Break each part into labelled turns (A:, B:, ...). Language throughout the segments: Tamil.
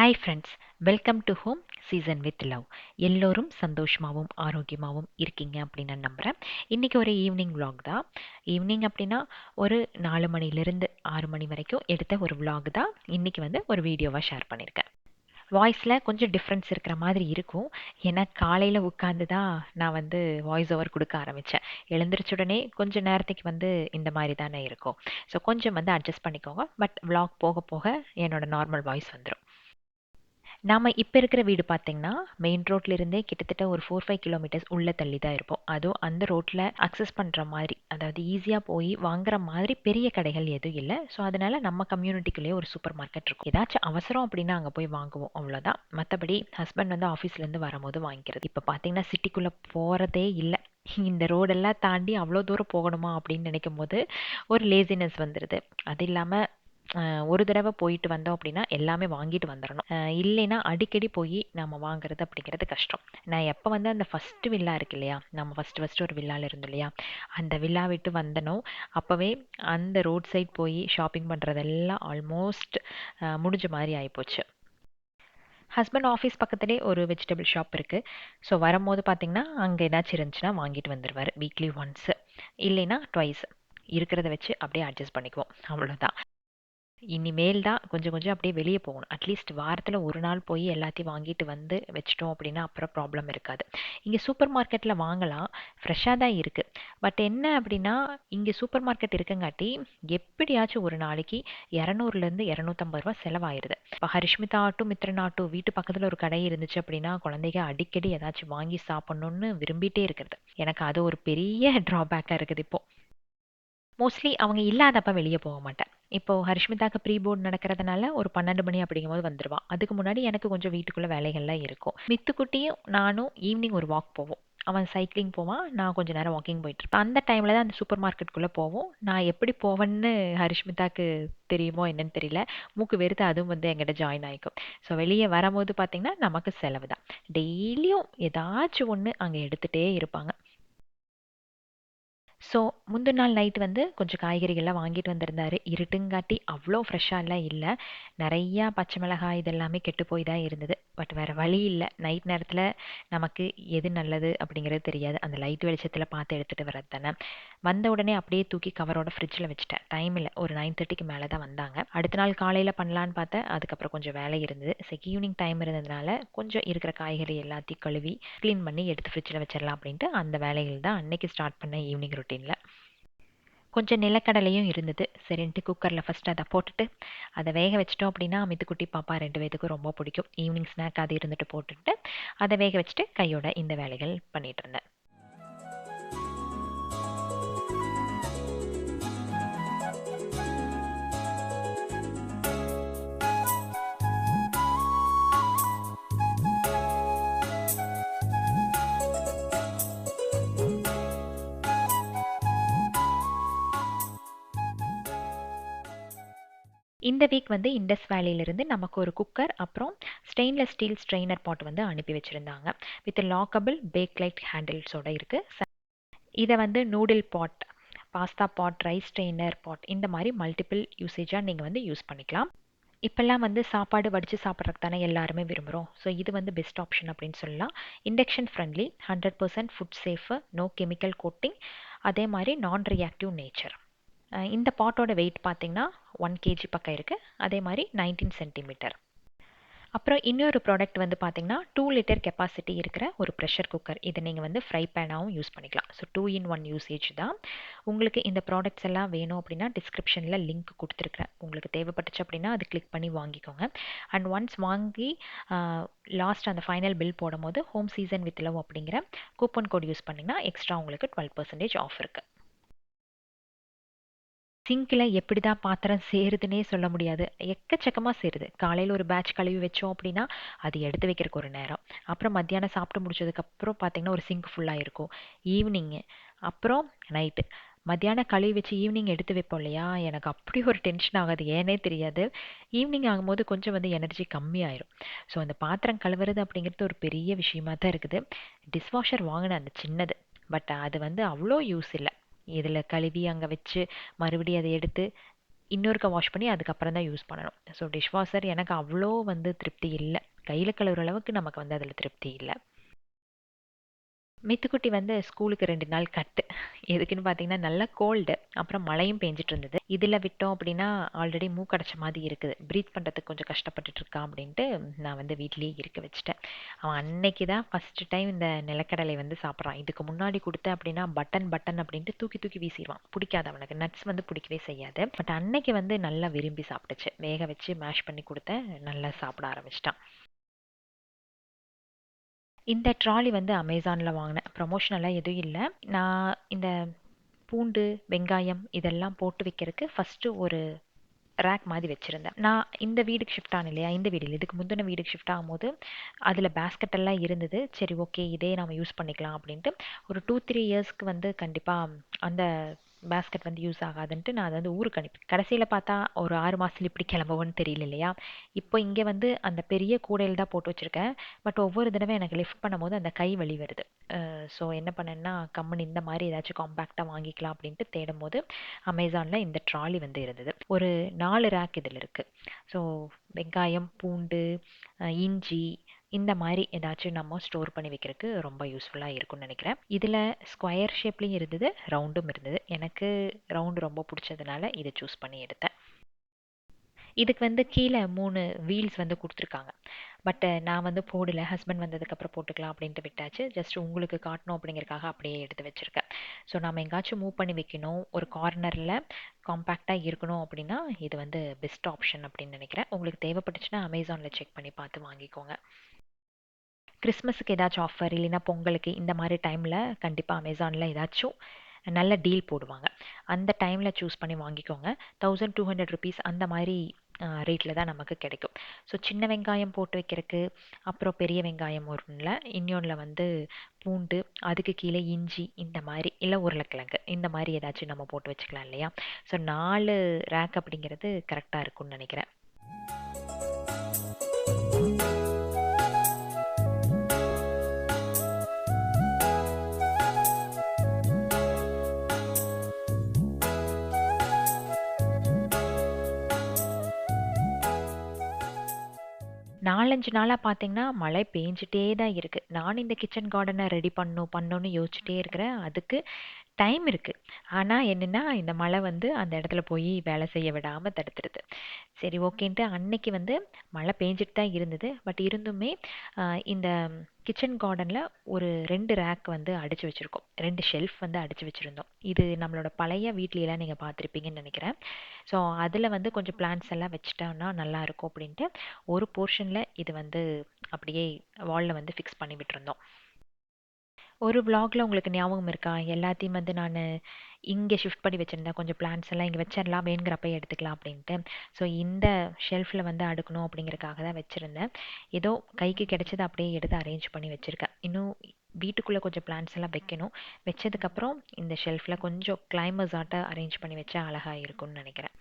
A: Hi friends, welcome to home season with love. எல்லோரும் சந்தோஷமாகவும் ஆரோக்கியமாகவும் இருக்கீங்க அப்படின்னு நான் நம்புகிறேன். இன்றைக்கி ஒரு ஈவினிங் vlog தான். ஈவினிங் அப்படின்னா ஒரு 4 மணிலேருந்து 6 மணி வரைக்கும் எடுத்த ஒரு vlog தான் இன்றைக்கி வந்து ஒரு வீடியோவாக ஷேர் பண்ணியிருக்கேன். வாய்ஸில் கொஞ்சம் டிஃப்ரென்ஸ் இருக்கிற மாதிரி இருக்கும். ஏன்னா காலையில் உட்காந்து தான் நான் வந்து வாய்ஸ் ஓவர் கொடுக்க ஆரம்பித்தேன். எழுந்திரிச்ச உடனே கொஞ்சம் நேரத்துக்கு வந்து இந்த மாதிரி தானே இருக்கும். ஸோ கொஞ்சம் வந்து அட்ஜஸ்ட் பண்ணிக்கோங்க. பட் vlog போக போக என்னோட நார்மல் வாய்ஸ் வந்துடும். நாம இப்ப இருக்கிற வீடு பார்த்தீங்கன்னா, மெயின் ரோட்ல இருந்தே கிட்டத்தட்ட ஒரு 4, 5 கிலோமீட்டர்ஸ் உள்ள தள்ளி தான் இருப்போம். அதுவும் அந்த ரோட்ல அக்சஸ் பண்ற மாதிரி, அதாவது ஈஸியா போய் வாங்குற மாதிரி பெரிய கடைகள் எதுவும் இல்ல. ஸோ அதனால நம்ம கம்யூனிட்டிக்குள்ளேயே ஒரு சூப்பர் மார்க்கெட் இருக்கும். ஏதாச்சும் அவசரம் அப்படின்னா அங்க போய் வாங்குவோம், அவ்வளோதான். மத்தபடி ஹஸ்பண்ட் வந்து ஆஃபீஸ்லேருந்து வரும்போது வாங்கிக்கிறது. இப்ப பார்த்தீங்கன்னா சிட்டிக்குள்ள போறதே இல்ல. இந்த ரோடெல்லாம் தாண்டி அவ்வளோ தூரம் போகணுமா அப்படின்னு நினைக்கும்போது ஒரு லேசினஸ் வந்துடுது. அது இல்லாம ஒரு தடவை போயிட்டு வந்தோம் அப்படின்னா எல்லாமே வாங்கிட்டு வந்துடணும். இல்லைன்னா அடிக்கடி போய் நம்ம வாங்குறது அப்படிங்கிறது கஷ்டம். நான் எப்போ வந்து அந்த ஃபஸ்ட்டு வில்லா இருக்கு இல்லையா, நம்ம ஃபஸ்ட்டு ஒரு வில்லாவில் இருந்தோம் இல்லையா, அந்த வில்லா விட்டு வந்தனோ அப்போவே அந்த ரோட் சைட் போய் ஷாப்பிங் பண்ணுறதெல்லாம் ஆல்மோஸ்ட் முடிஞ்ச மாதிரி ஆகிப்போச்சு. ஹஸ்பண்ட் ஆஃபீஸ் பக்கத்துலேயே ஒரு வெஜிடபிள் ஷாப் இருக்குது. ஸோ வரும்போது பார்த்தீங்கன்னா அங்கே ஏதாச்சும் இருந்துச்சுன்னா வாங்கிட்டு வந்துடுவார். வீக்லி ஒன்ஸு இல்லைன்னா ட்வைஸ் இருக்கிறத வச்சு அப்படியே அட்ஜஸ்ட் பண்ணிக்குவோம், அவ்வளோதான். இனிமேல் தான் கொஞ்சம் கொஞ்சம் அப்படியே வெளியே போகணும். அட்லீஸ்ட் வாரத்தில் ஒரு நாள் போய் எல்லாத்தையும் வாங்கிட்டு வந்து வச்சிட்டோம் அப்படின்னா அப்புறம் ப்ராப்ளம் இருக்காது. இங்கே சூப்பர் மார்க்கெட்டில் வாங்கலாம், ஃப்ரெஷ்ஷாக தான் இருக்குது. பட் என்ன அப்படின்னா, இங்கே சூப்பர் மார்க்கெட் இருக்குங்காட்டி எப்படியாச்சும் ஒரு நாளைக்கு 200லேருந்து 250 ரூபா செலவாயிருது. இப்போ ஹரிஷ்மிதா ஆட்டும் மித்ரன் ஆட்டும் வீட்டு பக்கத்தில் ஒரு கடை இருந்துச்சு அப்படின்னா குழந்தைங்க அடிக்கடி ஏதாச்சும் வாங்கி சாப்பிட்ணுன்னு விரும்பிட்டே இருக்கிறது. எனக்கு அது ஒரு பெரிய ட்ராபேக்காக இருக்குது இப்போ. மோஸ்ட்லி அவங்க இல்லாதப்ப வெளியே போக மாட்டேன். இப்போ ஹரிஷ்மிதாக்கு ப்ரீ போர்ட் நடக்கிறதுனால ஒரு 12 மணி அப்படிங்கும்போது வந்துடுவான். அதுக்கு முன்னாடி எனக்கு கொஞ்சம் வீட்டுக்குள்ளே வேலைகள்லாம் இருக்கும். மித்துக்குட்டியும் நானும் ஈவினிங் ஒரு வாக் போவோம். அவன் சைக்கிளிங் போவான், நான் கொஞ்சம் நேரம் வாக்கிங் போயிட்டுருப்பேன். அந்த டைமில் தான் அந்த சூப்பர் மார்க்கெட்டுக்குள்ளே போவோம். நான் எப்படி போவேன்னு ஹரிஷ்மிதாக்கு தெரியுமோ என்னன்னு தெரியல, மூக்கு வெறுத்து அதுவும் வந்து எங்கிட்ட ஜாயின் ஆகிக்கும். ஸோ வெளியே வரும்போது பார்த்திங்கன்னா நமக்கு செலவு தான். டெய்லியும் ஏதாச்சும் ஒன்று அங்கே எடுத்துகிட்டே இருப்பாங்க. ஸோ முந்தின நாள் நைட் வந்து கொஞ்சம் காய்கறிகள்லாம் வாங்கிட்டு வந்திருந்தாரு. இருட்டுங்காட்டி அவ்வளோ ஃப்ரெஷ்ஷாலாம் இல்லை. நிறையா பச்சை மிளகாய் இதெல்லாமே கெட்டு போய் தான் இருந்தது. பட் வேறு வழி இல்லை. நைட் நேரத்தில் நமக்கு எது நல்லது அப்படிங்கிறது தெரியாது. அந்த லைட் வெளிச்சத்தில் பார்த்து எடுத்துகிட்டு வர்றது தானே. வந்த உடனே அப்படியே தூக்கி கவரோட ஃப்ரிட்ஜில் வச்சுட்டேன். டைம் இல்லை, ஒரு 9:30க்கு மேலே தான் வந்தாங்க. அடுத்த நாள் காலையில் பண்ணலான்னு பார்த்தேன். அதுக்கப்புறம் கொஞ்சம் வேலை இருந்தது. சரி, ஈவினிங் டைம் இருந்ததுனால கொஞ்சம் இருக்கிற காய்கறி எல்லாத்தையும் கழுவி க்ளீன் பண்ணி எடுத்து ஃப்ரிட்ஜில் வச்சிடலாம் அப்படின்ட்டு அந்த வேலைகள் தான் அன்னைக்கு ஸ்டார்ட் பண்ணேன் ஈவினிங் ரொட்டீனில். கொஞ்சம் நிலக்கடலையும் இருந்தது. சரின்ட்டு குக்கரில் ஃபஸ்ட்டு அதை போட்டுட்டு அதை வேக வச்சிட்டோம் அப்படின்னா மித்துக்குட்டி பாப்பா 2 பேத்துக்கும் ரொம்ப பிடிக்கும். ஈவினிங் ஸ்நாக் அது இருந்துட்டு போட்டுட்டு அதை வேக வச்சுட்டு கையோட இந்த வேலைகள் பண்ணிட்டு இருந்தேன். இந்த வீக் வந்து இண்டஸ் வேலியிலிருந்து நமக்கு ஒரு குக்கர் அப்புறம் ஸ்டெயின்லெஸ் ஸ்டீல் ஸ்ட்ரெயினர் பாட் வந்து அனுப்பி வச்சுருந்தாங்க. வித் லாக்கபிள் பேக் லைட் ஹேண்டில்ஸோட இருக்குது. இதை வந்து நூடில் பாட், பாஸ்தா பாட், ரைஸ் ஸ்ட்ரெயினர் பாட் இந்த மாதிரி மல்டிபிள் யூசேஜாக நீங்கள் வந்து யூஸ் பண்ணிக்கலாம். இப்போல்லாம் வந்து சாப்பாடு வடித்து சாப்பிட்றதுக்கு தானே எல்லாருமே விரும்புகிறோம். ஸோ இது வந்து பெஸ்ட் ஆப்ஷன் அப்படின்னு சொல்லலாம். Induction friendly, 100% food safe, no chemical coating, அதே மாதிரி நான் ரியாக்டிவ் நேச்சர். இந்த பாட்டோட வெயிட் பார்த்தீங்கன்னா 1 கேஜி பக்கம் இருக்குது. அதே மாதிரி 19 சென்டிமீட்டர். அப்புறம் இன்னொரு ப்ராடக்ட் வந்து பார்த்தீங்கன்னா 2 லிட்டர் கெப்பாசிட்டி இருக்கிற ஒரு ப்ரெஷர் குக்கர். இதை நீங்கள் வந்து ஃப்ரை பேனாகவும் யூஸ் பண்ணிக்கலாம். ஸோ 2 in 1 யூசேஜ் தான். உங்களுக்கு இந்த ப்ராடக்ட்ஸ் எல்லாம் வேணும் அப்படின்னா டிஸ்கிரிப்ஷனில் லிங்க் கொடுத்துருக்குறேன். உங்களுக்கு தேவைப்பட்டுச்சு அப்படின்னா அது கிளிக் பண்ணி வாங்கிக்கோங்க. அண்ட் ஒன்ஸ் வாங்கி லாஸ்ட் அந்த ஃபைனல் பில் போடும்போது ஹோம் சீசன் வித் லவ் அப்படிங்கிற கூப்பன் கோட் யூஸ் பண்ணிங்கன்னா எக்ஸ்ட்ரா உங்களுக்கு 12% ஆஃப் இருக்குது. சிங்கில் எப்படி தான் பாத்திரம் சேருதுன்னே சொல்ல முடியாது. எக்கச்சக்கமாக சேருது. காலையில் ஒரு பேட்ச் கழுவி வச்சோம் அப்படின்னா அது எடுத்து வைக்கிறதுக்கு ஒரு நேரம். அப்புறம் மத்தியானம் சாப்பிட்டு முடிச்சதுக்கப்புறம் பார்த்தீங்கன்னா ஒரு சிங்க் ஃபுல்லாக இருக்கும். ஈவினிங்கு அப்புறம் நைட்டு மத்தியானம் கழுவி வச்சு ஈவினிங் எடுத்து வைப்போம் இல்லையா, எனக்கு அப்படி ஒரு டென்ஷன் ஆகாது, ஏனே தெரியாது. ஈவினிங் ஆகும்போது கொஞ்சம் வந்து எனர்ஜி கம்மியாயிரும். ஸோ அந்த பாத்திரம் கழுவுறது அப்படிங்கிறது ஒரு பெரிய விஷயமா தான் இருக்குது. டிஷ்வாஷர் வாங்கினேன் அந்த சின்னது. பட் அது வந்து அவ்வளோ யூஸ் இல்லை. இதில் கழுவி அங்கே வச்சு மறுபடியும் அதை எடுத்து இன்னொருக்க வாஷ் பண்ணி அதுக்கப்புறம் தான் யூஸ் பண்ணணும். ஸோ டிஷ் வாஷர் எனக்கு அவ்வளோ வந்து திருப்தி இல்லை. கையில் கழுவுற அளவுக்கு நமக்கு வந்து அதில் திருப்தி இல்லை. மித்துக்குட்டி வந்து ஸ்கூலுக்கு 2 நாள் கட்டு. எதுக்குன்னு பார்த்தீங்கன்னா, நல்லா கோல்டு. அப்புறம் மழையும் பேஞ்சுட்டு இருந்தது. இதில விட்டோம் அப்படின்னா, ஆல்ரெடி மூக்கடைச்ச மாதிரி இருக்குது. பிரீத் பண்ணுறதுக்கு கொஞ்சம் கஷ்டப்பட்டுட்டு இருக்கான் அப்படின்ட்டு, நான் வந்து வீட்லயே இருக்க வச்சுட்டேன். அவன் அன்னைக்கு தான் ஃபர்ஸ்ட் டைம் இந்த நிலக்கடலை வந்து சாப்பிட்றான். இதுக்கு முன்னாடி குடுத்தேன் அப்படின்னா, பட்டன் பட்டன் அப்படின்ட்டு தூக்கி தூக்கி வீசிருவான். பிடிக்காது அவனுக்கு. நட்ஸ் வந்து பிடிக்கவே செய்யாது. பட் அன்னைக்கு வந்து நல்லா விரும்பி சாப்பிட்டுச்சு. வேக வச்சு மேஷ் பண்ணி குடுத்தேன். நல்லா சாப்பிட ஆரம்பிச்சிட்டான். இந்த ட்ராலி வந்து அமேசான்ல வாங்கினேன். ப்ரமோஷனல்லாம் எதுவும் இல்ல. நான் இந்த பூண்டு, வெங்காயம் இதெல்லாம் போட்டு வைக்கிறதுக்கு ஃபர்ஸ்ட்டு ஒரு ரேக் மாதிரி வச்சிருந்தேன். நான் இந்த வீடுக்கு ஷிஃப்ட் ஆனேன் இல்லையா? இந்த வீடு இல்ல. இதுக்கு முந்தின வீடுக்கு ஷிஃப்ட் ஆகும்போது, அதில பேஸ்கெட் எல்லாம் இருந்தது. சரி ஓகே இதே நம்ம யூஸ் பண்ணிக்கலாம் அப்படின்ட்டு, ஒரு 2, 3 இயர்ஸ்க்கு வந்து கண்டிப்பா அந்த பேஸ்கெட் வந்து யூஸ் ஆகாதுன்ட்டு நான் அத வந்து ஊருக்கு அனுப்பி கடைசியில பார்த்தா ஒரு 6 மாசத்துல இப்படி கிளம்புவோன்னு தெரியல இல்லையா? இப்போ இங்க வந்து அந்த பெரிய கூடையில தான் போட்டு வச்சிருக்கேன். பட் ஒவ்வொரு தடவை எனக்கு லிஃப்ட் பண்ணும்போது அந்த கை வலி வருது. ஸோ என்ன பண்ணேன்னா, கம்முனு இந்த மாதிரி ஏதாச்சும் காம்பேக்ட்டா வாங்கிக்கலாம் அப்படின்ட்டு தேடும்போது, அமேசான்ல இந்த ட்ராலி வந்து இருந்தது. ஒரு 4 ரேக் இதில இருக்கு. ஸோ வெங்காயம், பூண்டு, இஞ்சி இந்த மாதிரி ஏதாச்சும் நம்ம ஸ்டோர் பண்ணி வைக்கிறதுக்கு ரொம்ப யூஸ்ஃபுல்லாக இருக்கும்னு நினைக்கிறேன். இதில் ஸ்கொயர் ஷேப்லேயும் இருந்தது, ரவுண்டும் இருந்தது. எனக்கு ரவுண்டு ரொம்ப பிடிச்சதுனால இதை சூஸ் பண்ணி எடுத்தேன். இதுக்கு வந்து கீழே 3 வீல்ஸ் வந்து கொடுத்துருக்காங்க. பட் நான் வந்து போடல. ஹஸ்பண்ட் வந்ததுக்கப்புறம் போட்டுக்கலாம் அப்படின்ட்டு விட்டாச்சு. ஜஸ்ட் உங்களுக்கு காட்டணும் அப்படிங்கிறதுக்காக அப்படியே எடுத்து வச்சிருக்கேன். ஸோ நம்ம எங்காச்சும் மூவ் பண்ணி வைக்கணும், ஒரு கார்னரில் காம்பேக்டாக இருக்கணும் அப்படின்னா இது வந்து பெஸ்ட் ஆப்ஷன் அப்படின்னு நினைக்கிறேன். உங்களுக்கு தேவைப்பட்டுச்சுன்னா அமேசானில் செக் பண்ணி பார்த்து வாங்கிக்கோங்க. கிறிஸ்மஸுக்கு ஏதாச்சும் ஆஃபர் இல்லைன்னா பொங்கலுக்கு இந்த மாதிரி டைமில் கண்டிப்பாக அமேசானில் ஏதாச்சும் நல்ல டீல் போடுவாங்க. அந்த டைமில் சூஸ் பண்ணி வாங்கிக்கோங்க. 1200 ருபீஸ் அந்த மாதிரி ரேட்டில் தான் நமக்கு கிடைக்கும். ஸோ சின்ன வெங்காயம் போட்டு வைக்கிறதுக்கு, அப்புறம் பெரிய வெங்காயம் ஒன்றில், இன்னொன்றில் வந்து பூண்டு, அதுக்கு கீழே இஞ்சி இந்த மாதிரி, இல்லை உருளைக்கிழங்கு இந்த மாதிரி ஏதாச்சும் நம்ம போட்டு வச்சுக்கலாம் இல்லையா? ஸோ 4 ரேக் அப்படிங்கிறது கரெக்டாக இருக்கும்னு நினைக்கிறேன். நாலஞ்சு நாளாக பார்த்தீங்கன்னா மழை பெஞ்சிட்டே தான் இருக்கு. நானும் இந்த கிச்சன் கார்டனை ரெடி பண்ணணும்னு யோசிச்சுட்டே இருக்கிறேன். அதுக்கு டைம் இருக்கு. ஆனா என்னன்னா, இந்த மழை வந்து அந்த இடத்துல போய் வேலை செய்ய விடாம தடுத்துருது. சரி ஓகேன்ட்டு அன்னைக்கு வந்து மழை பெஞ்சிட்டு தான் இருந்தது. பட் இருந்துமே இந்த கிச்சன் கார்டனில் ஒரு 2 ரேக் வந்து அடிச்சு வச்சிருக்கோம். 2 ஷெல்ஃப் வந்து அடிச்சு வச்சிருந்தோம். இது நம்மளோட பழைய வீட்லையெல்லாம் நீங்கள் பார்த்துருப்பீங்கன்னு நினைக்கிறேன். ஸோ அதில் வந்து கொஞ்சம் பிளான்ட்ஸ் எல்லாம் வச்சுட்டோம்னா நல்லா இருக்கும் அப்படின்ட்டு ஒரு போர்ஷனில் இது வந்து அப்படியே வாலில் வந்து ஃபிக்ஸ் பண்ணி விட்டுருந்தோம். ஒரு vlogல உங்களுக்கு ஞாபகம் இருக்கா? எல்லாத்தையும் வந்து நானு இங்க ஷிஃப்ட் பண்ணி வச்சிருந்தேன். கொஞ்சம் பிளான்ட்ஸ் எல்லாம் இங்க வச்சிரலாம், வேணுங்கிறப்ப எடுத்துக்கலாம் அப்படின்ட்டு. ஸோ இந்த ஷெல்ஃப்ல வந்து அடுக்கணும் அப்படிங்கிறதுக்காக தான் வச்சிருந்தேன். ஏதோ கைக்கு கிடைச்சத அப்படியே எடுத்து அரேஞ்ச் பண்ணி வச்சிருக்கேன். இன்னும் வீட்டுக்குள்ள கொஞ்சம் பிளான்ட்ஸ் எல்லாம் வைக்கணும். வச்சதுக்கப்புறம் இந்த ஷெல்ஃப்ல கொஞ்சம் கிளைம்பர்ஸ் ஆட்ட அரேஞ்ச் பண்ணி வச்சா அழகா இருக்கும்னு நினைக்கிறேன்.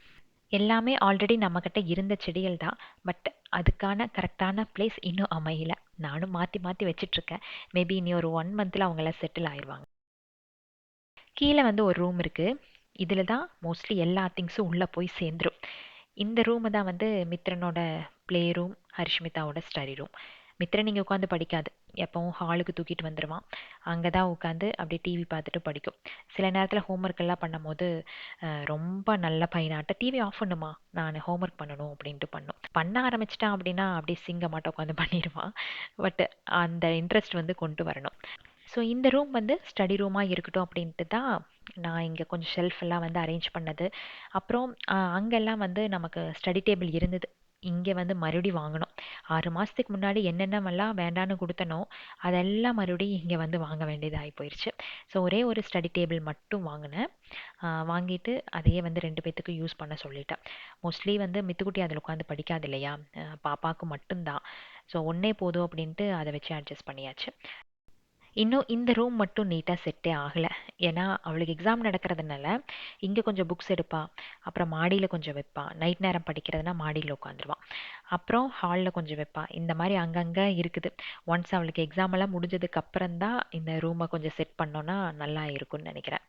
A: எல்லாமே ஆல்ரெடி நம்மக்கிட்ட இருந்த செடிகள் தான். பட் அதுக்கான கரெக்டான பிளேஸ் இன்னும் அமையல. நானும் மாற்றி மாற்றி வச்சிட்ருக்கேன். மேபி இனி ஒரு 1 மந்த்தில் அவங்களாம் செட்டில் ஆயிடுவாங்க. கீழே வந்து ஒரு ரூம் இருக்கு. இதில் தான் மோஸ்ட்லி எல்லா திங்ஸும் உள்ளே போய் சேர்ந்துரும். இந்த ரூமு தான் வந்து மித்ரனோட ப்ளே ரூம், ஹரிஷ்மிதாவோட ஸ்டடி ரூம். மித்ரன் இங்கே உட்காந்து படிக்காது. எப்பவும் ஹாலுக்கு தூக்கிட்டு வந்துடுவான். அங்கே தான் உட்காந்து அப்படியே டிவி பார்த்துட்டு படிக்கும். சில நேரத்தில் ஹோம்ஒர்க் எல்லாம் பண்ணும்போது ரொம்ப நல்ல பையனாட்ட டிவி ஆஃப் பண்ணுமா, நான் ஹோம்ஒர்க் பண்ணணும் அப்படின்ட்டு பண்ணும். பண்ண ஆரம்பிச்சிட்டான் அப்படின்னா அப்படியே சிங்கமாட்ட உட்காந்து பண்ணிடுவான். பட் அந்த இன்ட்ரெஸ்ட் வந்து கொண்டு வரணும். ஸோ இந்த ரூம் வந்து ஸ்டடி ரூமாக இருக்கட்டும் அப்படின்ட்டு தான் நான் இங்கே கொஞ்சம் ஷெல்ஃப் எல்லாம் வந்து அரேஞ்ச் பண்ணது. அப்புறம் அங்கெல்லாம் வந்து நமக்கு ஸ்டடி டேபிள் இருந்தது. இங்கே வந்து மறுபடியும் வாங்கணும். 6 மாதத்துக்கு முன்னாடி என்னென்னவெல்லாம் வேண்டான்னு கொடுத்தனோ அதெல்லாம் மறுபடியும் இங்கே வந்து வாங்க வேண்டியதாகி போயிடுச்சு. ஸோ ஒரே ஒரு ஸ்டடி டேபிள் மட்டும் வாங்கினேன். வாங்கிட்டு அதையே வந்து 2 பேத்துக்கு யூஸ் பண்ண சொல்லிட்டேன். மோஸ்ட்லி வந்து மித்துக்குட்டி அதில் உட்காந்து படிக்காது இல்லையா? பாப்பாவுக்கு மட்டும்தான். ஸோ ஒன்றே போதும் அப்படின்ட்டு அதை வச்சு அட்ஜஸ்ட் பண்ணியாச்சு. இன்னும் இந்த ரூம் மட்டும் நீட்டாக செட்டே ஆகலை. ஏன்னா அவளுக்கு எக்ஸாம் நடக்கிறதுனால இங்கே கொஞ்சம் புக்ஸ் எடுப்பா, அப்புறம் மாடியில் கொஞ்சம் வைப்பா. நைட் நேரம் படிக்கிறதுனா மாடியில் உட்காந்துருவான். அப்புறம் ஹாலில் கொஞ்சம் வைப்பா. இந்த மாதிரி அங்கங்கே இருக்குது. ஒன்ஸ் அவளுக்கு எக்ஸாம் எல்லாம் முடிஞ்சதுக்கு அப்புறம் தான் இந்த ரூமை கொஞ்சம் செட் பண்ணோன்னா நல்லா இருக்கும்னு நினைக்கிறேன்.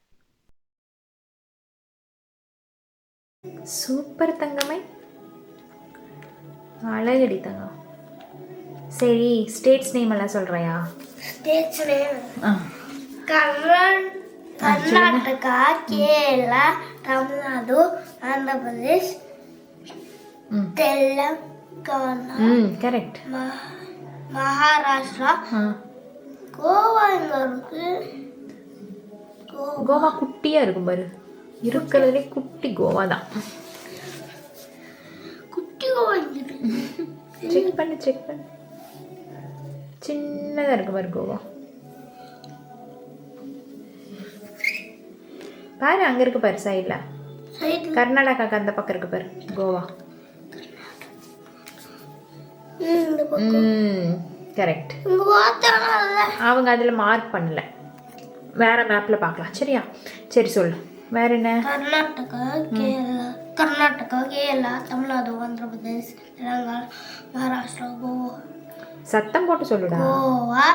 A: சூப்பர் தங்கமே, அழகடி தங்கம். சரி, ஸ்டேட்ஸ் நேம் எல்லாம் சொல்றியா?
B: States name Karnataka, Kerala, Tamil Nadu, Andhra Pradesh, Telangana,
A: correct,
B: Maharashtra, Goa. எங்க இருக்கு?
A: கோவா குட்டியா இருக்கும் பாரு, இருக்கிறதுலே குட்டி கோவா தான்.
B: குட்டி கோவா
A: செக் பண்ணு, சின்னதா இருக்கு பாரு கோவா. பாரு, அங்க இருக்கு பாரு சைட்ல. கர்நாடகாக்கு அந்த பக்கம் இருக்கு பாரு கோவா. கரெக்ட். அவங்க அதுல மார்க் பண்ணல, வேற மேப்ல பார்க்கலாம். சரியா? சரி சொல்லு, வேற என்ன?
B: கர்நாடகா, கேரளா, தமிழ்நாடு, ஆந்திர பிரதேஷ், தெலுங்கானா, மகாராஷ்டிரா, கோவா.
A: சத்தம் போட்டு சொல்லுடா.
B: கோவா,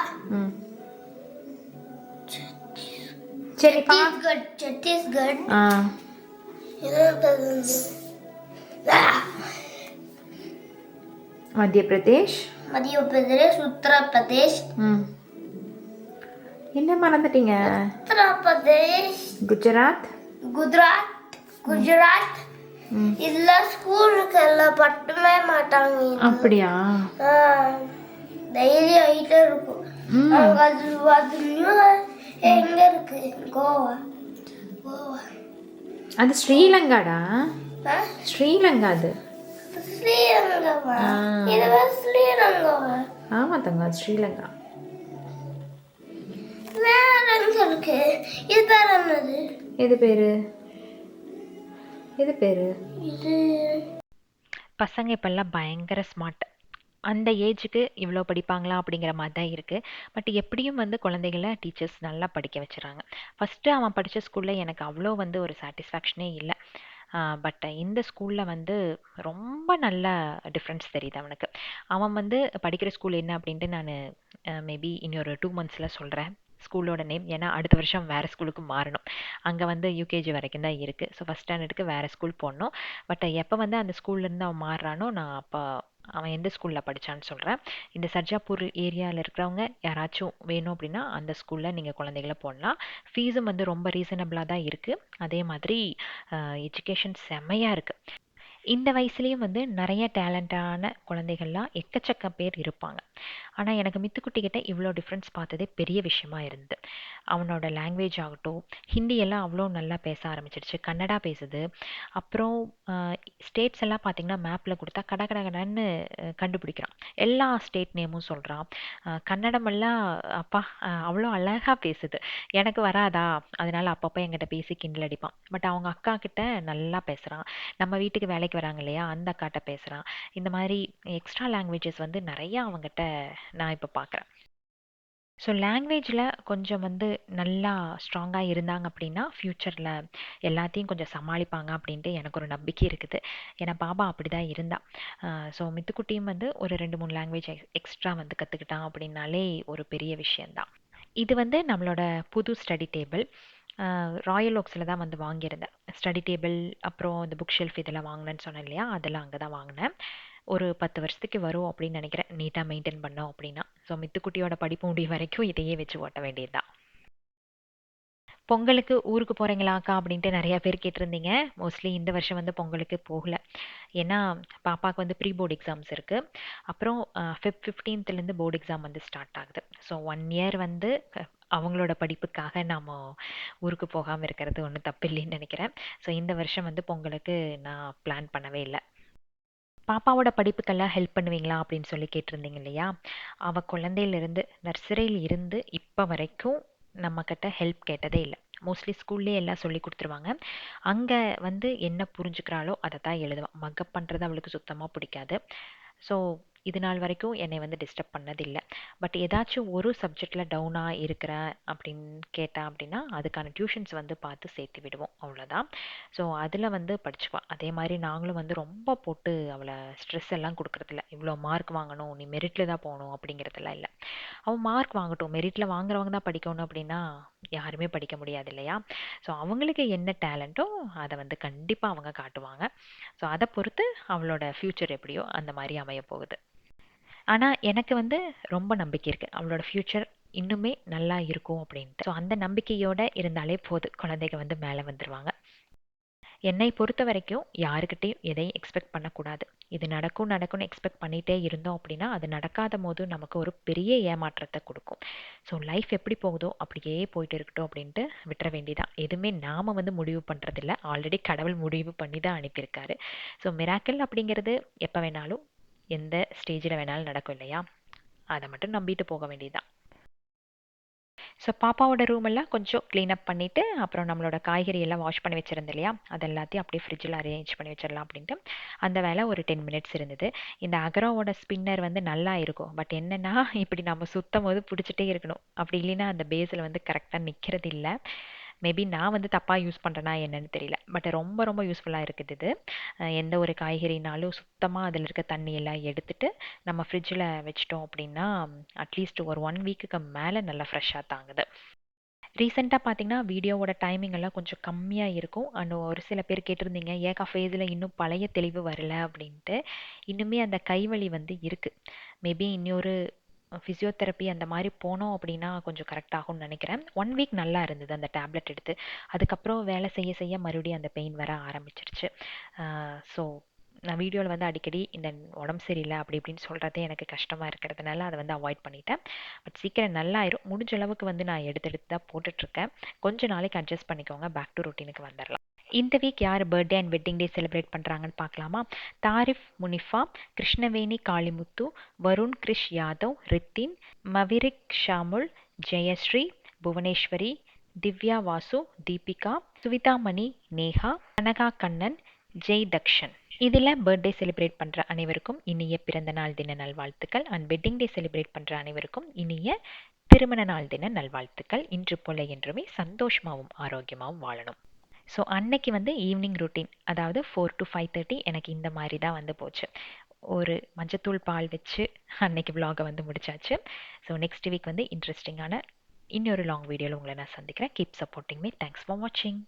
A: சரி,
B: சத்தீஸ்கர்,
A: மத்திய பிரதேஷ்,
B: உத்தரப்பிரதேஷ்.
A: என்ன மறந்துட்டீங்க?
B: உத்தரப்பிரதேஷ்,
A: குஜராத்.
B: இதுல ஸ்கூலுக்கு எல்லாம் பட்டுமே மாட்டாங்க.
A: அப்படியா?
B: டெய்லி ஆயிட்டே இருக்கும். எங்க இருக்கு? கோவா.
A: அது ஸ்ரீலங்காடா. ஸ்ரீலங்கா. அது
B: ஸ்ரீலங்காவா? இதுவே ஸ்ரீலங்காவா?
A: ஆமா தங்க, அது ஸ்ரீலங்கா.
B: வேற எங்க இருக்கு? இது பேர் என்னது?
A: எது பேரு? இது பசங்க இப்பெல்லாம் பயங்கர ஸ்மார்ட். அந்த ஏஜுக்கு இவ்வளோ படிப்பாங்களா அப்படிங்கிற மாதிரி தான் இருக்குது. பட் எப்படியும் வந்து குழந்தைகளை டீச்சர்ஸ் நல்லா படிக்க வச்சுறாங்க. ஃபஸ்ட்டு அவன் படித்த ஸ்கூலில் எனக்கு அவ்வளோ வந்து ஒரு சாட்டிஸ்ஃபேக்ஷனே இல்லை. பட் இந்த ஸ்கூலில் வந்து ரொம்ப நல்ல டிஃப்ரென்ஸ் தெரியுது அவனுக்கு. அவன் வந்து படிக்கிற ஸ்கூல் என்ன அப்படின்ட்டு நான் மேபி இன்னொரு 2 monthஸில் சொல்கிறேன் ஸ்கூலோட நேம். ஏன்னா அடுத்த வருஷம் வேறு ஸ்கூலுக்கு மாறணும். அங்கே வந்து யூகேஜி வரைக்கும் தான் இருக்குது. ஸோ ஃபஸ்ட் ஸ்டாண்டர்டுக்கு வேறு ஸ்கூல் போடணும். பட் எப்போ வந்து அந்த ஸ்கூல்லேருந்து அவன் மாறுறானோ, நான் அப்போ அவன் எந்த ஸ்கூலில் படித்தான்னு சொல்கிறேன். இந்த சர்ஜாப்பூர் ஏரியாவில் இருக்கிறவங்க யாராச்சும் வேணும் அப்படின்னா அந்த ஸ்கூலில் நீங்கள் குழந்தைகளை போடலாம். ஃபீஸும் வந்து ரொம்ப ரீசனபிளாக தான் இருக்குது. அதே மாதிரி எஜுகேஷன் செம்மையாக இருக்குது. இந்த வயசுலேயும் வந்து நிறைய டேலண்டான குழந்தைகள்லாம் எக்கச்சக்க பேர் இருப்பாங்க. ஆனால் எனக்கு மித்துக்குட்டிக்கிட்ட இவ்வளோ டிஃப்ரென்ஸ் பார்த்ததே பெரிய விஷயமா இருந்தது. அவனோட லாங்குவேஜ் ஆகட்டும், ஹிந்தியெல்லாம் அவ்வளோ நல்லா பேச ஆரம்பிச்சிடுச்சு, கன்னடா பேசுது. அப்புறம் ஸ்டேட்ஸ் எல்லாம் பார்த்திங்கன்னா மேப்பில் கொடுத்தா கடன்னு கண்டுபிடிக்கிறான். எல்லா ஸ்டேட் நேமும் சொல்கிறான். கன்னடமெல்லாம் அப்பா அவ்வளோ அழகாக பேசுது. எனக்கு வராதா, அதனால் அப்பப்போ என்கிட்ட பேசி கிண்டல் அடிப்பான். பட் அவங்க அக்கா கிட்ட நல்லா பேசுகிறான். நம்ம வீட்டுக்கு வேலைக்கு வராங்க இல்லையா, அந்த அக்காட்ட பேசுகிறான். இந்த மாதிரி எக்ஸ்ட்ரா லாங்குவேஜஸ் வந்து நிறையா அவங்ககிட்ட நான் இப்போ பார்க்குறேன். ஸோ லாங்குவேஜில் கொஞ்சம் வந்து நல்லா ஸ்ட்ராங்காக இருந்தாங்க அப்படின்னா ஃப்யூச்சரில் எல்லாத்தையும் கொஞ்சம் சமாளிப்பாங்க அப்படின்ட்டு எனக்கு ஒரு நம்பிக்கை இருக்குது. ஏன்னா பாபா அப்படி தான் இருந்தா. ஸோ மித்துக்குட்டியும் வந்து ஒரு 2-3 லாங்குவேஜ் எக்ஸ்ட்ரா வந்து கற்றுக்கிட்டான் அப்படின்னாலே ஒரு பெரிய விஷயந்தான். இது வந்து நம்மளோட புது ஸ்டடி டேபிள். ராயல் ஓக்ஸில் தான் வந்து வாங்கியிருந்தேன் ஸ்டடி டேபிள். அப்புறம் இந்த புக் ஷெல்ஃப் இதெல்லாம் வாங்கினேன்னு சொன்னேன் இல்லையா, அதெல்லாம் அங்கே தான் வாங்கினேன். ஒரு 10 வருஷத்துக்கு வரும் அப்படின்னு நினைக்கிறேன், நீட்டாக மெயின்டைன் பண்ணோம் அப்படின்னா. ஸோ மித்துக்குட்டியோட படிப்பு முடிவு வரைக்கும் இதையே வச்சு ஓட்ட வேண்டியது தான். பொங்கலுக்கு ஊருக்கு போகிறீங்களாக்கா அப்படின்ட்டு நிறையா பேர் கேட்டிருந்தீங்க. மோஸ்ட்லி இந்த வருஷம் வந்து பொங்கலுக்கு போகல. ஏன்னா பாப்பாவுக்கு வந்து ப்ரீ போர்டு எக்ஸாம்ஸ் இருக்குது. அப்புறம் Feb 15th போர்டு எக்ஸாம் வந்து ஸ்டார்ட் ஆகுது. ஸோ 1 year வந்து அவங்களோட படிப்புக்காக நாம் ஊருக்கு போகாமல் இருக்கிறது ஒன்றும் தப்பு இல்லைன்னு நினைக்கிறேன். ஸோ இந்த வருஷம் வந்து பொங்கலுக்கு நான் பிளான் பண்ணவே இல்லை. பாப்பாவோட படிப்புக்கெல்லாம் ஹெல்ப் பண்ணுவீங்களா அப்படின்னு சொல்லி கேட்டிருந்தீங்க இல்லையா. அவள் குழந்தையிலிருந்து நர்சரியில் இருந்து இப்போ வரைக்கும் நம்மக்கிட்ட ஹெல்ப் கேட்டதே இல்லை. மோஸ்ட்லி ஸ்கூல்லேயே எல்லாம் சொல்லி கொடுத்துருவாங்க. அங்கே வந்து என்ன புரிஞ்சுக்கிறாளோ அதை தான் எழுதுவான். மக்கப் பண்ணுறது அவளுக்கு சுத்தமாக பிடிக்காது. ஸோ இது நாள் வரைக்கும் என்னை வந்து டிஸ்டர்ப் பண்ணதில்லை. பட் ஏதாச்சும் ஒரு சப்ஜெக்டில் டவுனாக இருக்கிறேன் அப்படின்னு கேட்டேன் அப்படின்னா அதுக்கான டியூஷன்ஸ் வந்து பார்த்து சேர்த்து விடுவோம், அவ்வளோதான். ஸோ அதில் வந்து படிச்சுக்குவாள். அதே மாதிரி நாங்களும் வந்து ரொம்ப போட்டு அவளை ஸ்ட்ரெஸ் எல்லாம் கொடுக்குறதில்ல. இவ்வளோ மார்க் வாங்கணும், நீ மெரிட்டில் தான் போகணும் அப்படிங்கிறதெல்லாம் இல்லை. அவள் மார்க் வாங்கட்டும், மெரிட்டில் வாங்குறவங்க தான் படிக்கணும் அப்படின்னா யாருமே படிக்க முடியாது இல்லையா? ஸோ அவங்களுக்கு என்ன டேலண்ட்டோ அதை வந்து கண்டிப்பாக அவங்க காட்டுவாங்க. ஸோ அதை பொறுத்து அவளோட ஃப்யூச்சர் எப்படியோ அந்த மாதிரி அமைய போகுது. ஆனால் எனக்கு வந்து ரொம்ப நம்பிக்கை இருக்குது அவளோட ஃப்யூச்சர் இன்னுமே நல்லா இருக்கும் அப்படின்ட்டு. ஸோ அந்த நம்பிக்கையோடு இருந்தாலே போதும், குழந்தைங்க வந்து மேலே வந்துடுவாங்க. என்னை பொறுத்த வரைக்கும் யாருக்கிட்டையும் எதையும் எக்ஸ்பெக்ட் பண்ணக்கூடாது. இது நடக்கும் நடக்கும்னு எக்ஸ்பெக்ட் பண்ணிகிட்டே இருந்தோம் அப்படின்னா அது நடக்காத போது நமக்கு ஒரு பெரிய ஏமாற்றத்தை கொடுக்கும். ஸோ லைஃப் எப்படி போகுதோ அப்படியே போயிட்டு இருக்கட்டும் அப்படின்ட்டு விட்டுற வேண்டியதான். எதுவுமே நாம் வந்து முடிவு பண்ணுறதில்ல, ஆல்ரெடி கடவுள் முடிவு பண்ணி தான் அனுப்பியிருக்காரு. ஸோ மிராக்கிள் அப்படிங்கிறது எப்போ வேணாலும் எந்த ஸ்டேஜில் வேணாலும் நடக்கும் இல்லையா? அதை மட்டும் நம்பிட்டு போக வேண்டியதுதான். ஸோ பாப்பாவோட ரூம் எல்லாம் கொஞ்சம் க்ளீன் அப் பண்ணிவிட்டு அப்புறம் நம்மளோட காய்கறி எல்லாம் வாஷ் பண்ணி வச்சுருந்தேன் இல்லையா, அது எல்லாத்தையும் அப்படியே ஃப்ரிட்ஜில் அரேஞ்ச் பண்ணி வச்சிடலாம் அப்படின்ட்டு அந்த வேலை ஒரு 10 மினிட்ஸ் இருந்தது. இந்த அகரோவோட ஸ்பின்னர் வந்து நல்லா இருக்கும், பட் என்னென்னா இப்படி நம்ம சுத்தம் போது பிடிச்சிட்டே இருக்கணும், அப்படி இல்லைன்னா அந்த பேஸில் வந்து கரெக்டாக நிற்கிறது இல்லை. மேபி நான் வந்து தப்பாக யூஸ் பண்ணுறேன்னா என்னன்னு தெரியல, பட் ரொம்ப ரொம்ப யூஸ்ஃபுல்லாக இருக்குது இது. எந்த ஒரு காய்கறினாலும் சுத்தமாக அதில் இருக்க தண்ணியெல்லாம் எடுத்துட்டு நம்ம ஃப்ரிட்ஜில் வச்சிட்டோம் அப்படின்னா அட்லீஸ்ட் ஒரு 1 வீக்குக்கு மேலே நல்லா ஃப்ரெஷ்ஷாக தாங்குது. ரீசெண்டாக பார்த்தீங்கன்னா வீடியோவோட டைமிங் எல்லாம் கொஞ்சம் கம்மியாக இருக்கும். அண்ட் ஒரு சில பேர் கேட்டிருந்தீங்க ஏக்கா ஃபேஸில் இன்னும் பழைய தெளிவு வரல அப்படின்ட்டு. இன்னுமே அந்த கைவலி வந்து இருக்குது. மேபி இன்னொரு ஃபிசியோதெரப்பி அந்த மாதிரி போனோம் அப்படின்னா கொஞ்சம் கரெக்ட் ஆகும்னு நினைக்கிறேன். 1 வீக் நல்லா இருந்தது அந்த டேப்லெட் எடுத்து. அதுக்கப்புறம் வேலை செய்ய செய்ய மறுபடியும் அந்த பெயின் வர ஆரம்பிச்சிருச்சு. ஸோ நான் வீடியோவில் வந்து அடிக்கடி இந்த உடம்பு சரியில்லை அப்படி இப்படின்னு சொல்கிறதே எனக்கு கஷ்டமாக இருக்கிறதுனால அதை வந்து அவாய்ட் பண்ணிட்டேன். பட் சீக்கிரம் நல்லாயிரும். முடிஞ்ச அளவுக்கு வந்து நான் எடுத்து எடுத்து தான் போட்டுட்ருக்கேன். கொஞ்சம் நாளைக்கு அட்ஜஸ்ட் பண்ணிக்கோங்க, பேக் டு ரொட்டீனுக்கு வந்துடலாம். இந்த வீக் யார் birthday and wedding day celebrate பண்ணுறாங்கன்னு பார்க்கலாமா? தாரிஃப் முனிஃபா, கிருஷ்ணவேணி காளிமுத்து, வருண் கிரிஷ் யாதவ், ரித்தின், மவிரிக் ஷாமுல், ஜெயஸ்ரீ, புவனேஸ்வரி, திவ்யா வாசு, தீபிகா, சுவிதாமணி, நேஹா, கனகா கண்ணன், ஜெய் தக்ஷன். இதில் பர்த்டே செலிப்ரேட் பண்ணுற அனைவருக்கும் இனிய பிறந்த நாள் தின நல்வாழ்த்துக்கள். அண்ட் வெட்டிங் டே செலிப்ரேட் பண்ணுற அனைவருக்கும் இனிய திருமண நாள் தின நல்வாழ்த்துக்கள். இன்று போல என்றுமே சந்தோஷமாகவும் ஆரோக்கியமாகவும் வாழணும். ஸோ அன்னைக்கு வந்து ஈவினிங் ரொட்டீன், அதாவது 4 to 5:30 எனக்கு இந்த மாதிரி தான் வந்து போச்சு. ஒரு மஞ்சத்தூள் பால் வச்சு அன்னைக்கு vlog வந்து முடிச்சாச்சு. ஸோ நெக்ஸ்ட் வீக் வந்து இன்ட்ரெஸ்டிங்கான இன்னொரு லாங் வீடியோவில் உங்களை நான் சந்திக்கிறேன். Keep supporting me. Thanks for வாட்சிங்.